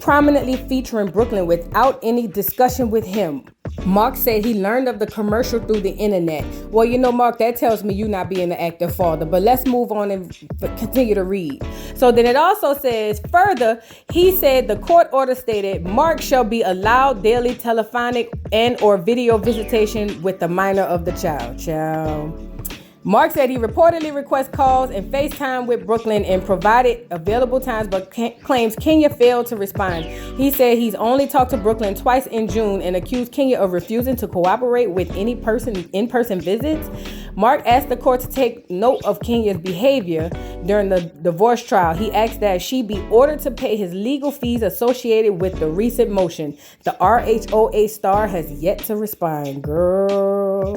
prominently featuring Brooklyn without any discussion with him. Mark said he learned of the commercial through the internet. Well, Mark, that tells me you not being an active father. But let's move on and continue to read. So then it also says, further, he said the court order stated Mark shall be allowed daily telephonic and or video visitation with the minor of the child. Mark said he reportedly requests calls and FaceTime with Brooklyn and provided available times, but claims Kenya failed to respond. He said he's only talked to Brooklyn twice in June and accused Kenya of refusing to cooperate with any in-person visits. Mark asked the court to take note of Kenya's behavior during the divorce trial. He asked that she be ordered to pay his legal fees associated with the recent motion. The RHOA star has yet to respond, girl.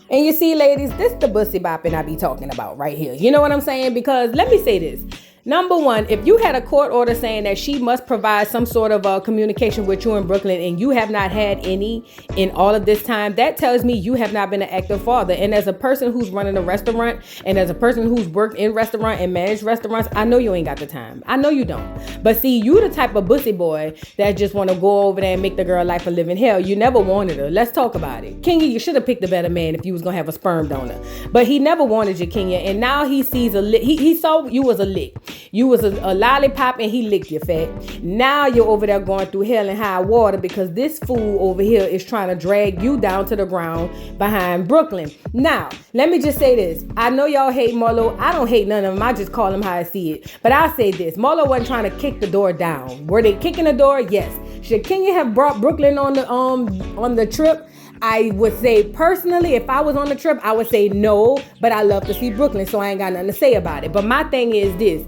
And you see, ladies, this the bussy bopping I be talking about right here. You know what I'm saying? Because let me say this. Number one, if you had a court order saying that she must provide some sort of communication with you in Brooklyn and you have not had any in all of this time, that tells me you have not been an active father. And as a person who's running a restaurant and as a person who's worked in restaurant and managed restaurants, I know you ain't got the time. I know you don't. But see, you the type of bussy boy that just want to go over there and make the girl life a living hell. You never wanted her. Let's talk about it. Kenya, you should have picked a better man if you was going to have a sperm donor. But he never wanted you, Kenya. And now he sees a lick. He saw you was a lick. You was a lollipop and he licked your fat. Now you're over there going through hell and high water because this fool over here is trying to drag you down to the ground behind Brooklyn. Now, let me just say this. I know y'all hate Marlo. I don't hate none of them. I just call them how I see it. But I'll say this. Marlo wasn't trying to kick the door down. Were they kicking the door? Yes. Should Kenya have brought Brooklyn on the trip? I would say personally, if I was on the trip, I would say no. But I love to see Brooklyn, so I ain't got nothing to say about it. But my thing is this.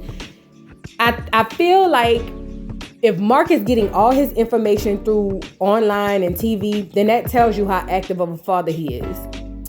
I feel like if Mark is getting all his information through online and TV, then that tells you how active of a father he is.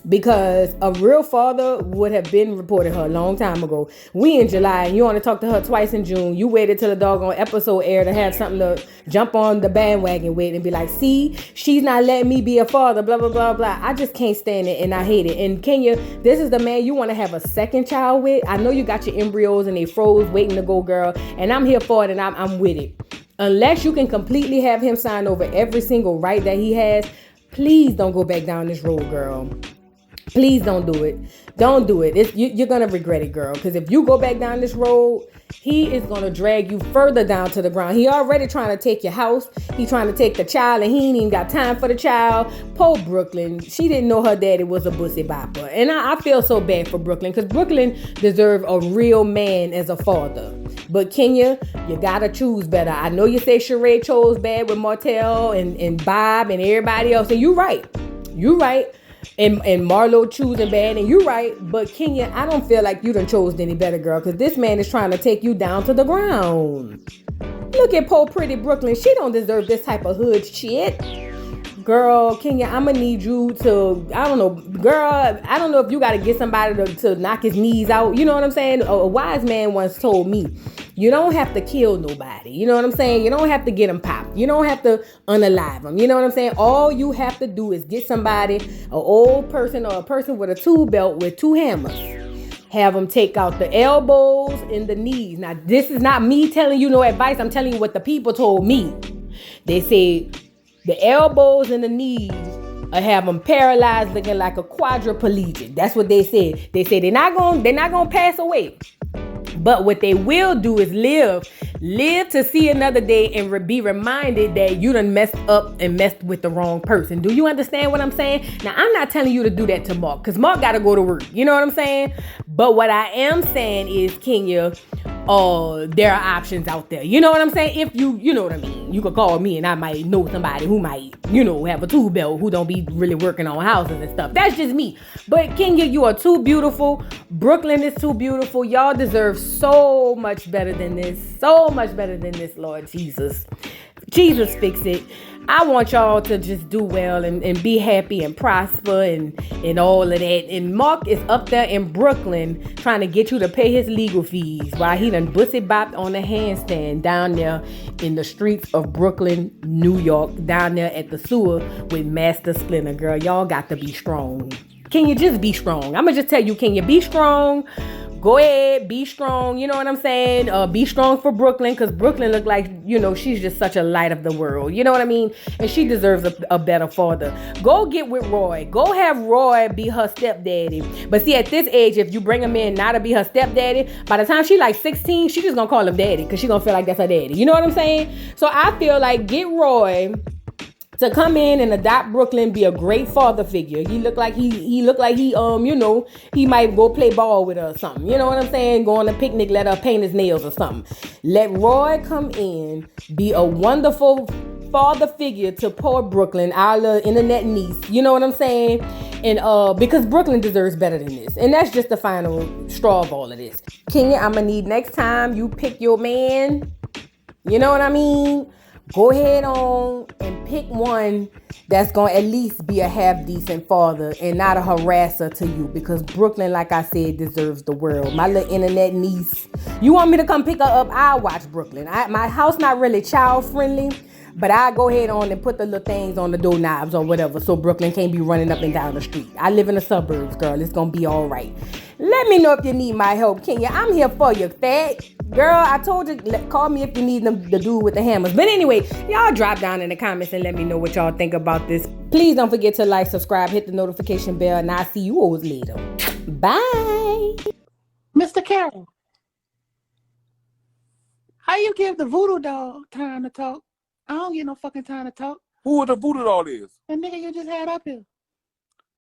Because a real father would have been reported her a long time ago. We in July and you want to talk to her twice in June. You waited till the doggone episode air to have something to jump on the bandwagon with and be like, see, she's not letting me be a father, blah, blah, blah, blah. I just can't stand it and I hate it. And Kenya, this is the man you want to have a second child with. I know you got your embryos and they froze waiting to go, girl. And I'm here for it and I'm with it. Unless you can completely have him sign over every single right that he has, please don't go back down this road, girl. Please don't do it. Don't do it. You're going to regret it, girl. Because if you go back down this road, he is going to drag you further down to the ground. He already trying to take your house. He trying to take the child and he ain't even got time for the child. Poor Brooklyn. She didn't know her daddy was a bussy bopper. And I feel so bad for Brooklyn because Brooklyn deserves a real man as a father. But Kenya, you got to choose better. I know you say Sheree chose bad with Martell and Bob and everybody else. And you're right. You're right. And Marlo choosing bad, and you're right, but Kenya, I don't feel like you done chose any better, girl, because this man is trying to take you down to the ground. Look at poor pretty Brooklyn. She don't deserve this type of hood shit. Girl, Kenya, I'm gonna need you to, I don't know, girl, I don't know if you gotta get somebody to knock his knees out. You know what I'm saying? A wise man once told me, you don't have to kill nobody. You know what I'm saying? You don't have to get him popped. You don't have to unalive him. You know what I'm saying? All you have to do is get somebody, an old person or a person with a tool belt with two hammers. Have them take out the elbows and the knees. Now, this is not me telling you no advice. I'm telling you what the people told me. They say the elbows and the knees have them paralyzed, looking like a quadriplegic. That's what they said. They say they're not gonna pass away. But what they will do is live to see another day and be reminded that you done messed up and messed with the wrong person. Do you understand what I'm saying? Now, I'm not telling you to do that to Mark because Mark got to go to work. You know what I'm saying? But what I am saying is, Kenya, there are options out there. You know what I'm saying? If you know what I mean. You could call me and I might know somebody who might, have a tool belt who don't be really working on houses and stuff. That's just me. But Kenya, you are too beautiful. Brooklyn is too beautiful. Y'all deserve so much better than this. So much better than this, Lord Jesus. Jesus, fix it. I want y'all to just do well and be happy and prosper and all of that. And Mark is up there in Brooklyn trying to get you to pay his legal fees while he done bussy bopped on the handstand down there in the streets of Brooklyn, New York, down there at the sewer with Master Splinter. Girl, y'all got to be strong. Can you just be strong? I'm going to just tell you, can you be strong? Go ahead, be strong. You know what I'm saying? Be strong for Brooklyn, because Brooklyn look like, she's just such a light of the world. You know what I mean? And she deserves a better father. Go get with Roy. Go have Roy be her stepdaddy. But see, at this age, if you bring him in now to be her stepdaddy, by the time she like 16, she just gonna call him daddy, because she gonna feel like that's her daddy. You know what I'm saying? So I feel like get Roy to come in and adopt Brooklyn, be a great father figure. He look like he he might go play ball with her or something. You know what I'm saying? Go on a picnic, let her paint his nails or something. Let Roy come in, be a wonderful father figure to poor Brooklyn, our little internet niece. You know what I'm saying? And because Brooklyn deserves better than this. And that's just the final straw of all of this. Kenya, I'm gonna need next time you pick your man. You know what I mean? Go ahead on and pick one that's going to at least be a half decent father and not a harasser to you, because Brooklyn, like I said, deserves the world. My little internet niece. You want me to come pick her up? I'll watch Brooklyn. My house not really child friendly, but I'll go ahead on and put the little things on the doorknobs or whatever, so Brooklyn can't be running up and down the street. I live in the suburbs, girl. It's going to be all right. Let me know if you need my help, Kenya. I'm here for you, fat. Girl, I told you, call me if you need the dude with the hammers. But anyway, y'all drop down in the comments and let me know what y'all think about this. Please don't forget to like, subscribe, hit the notification bell, and I'll see you all later. Bye. Mr. Carroll, how you give the voodoo doll time to talk? I don't get no fucking time to talk. Who the voodoo doll is? The nigga you just had up here.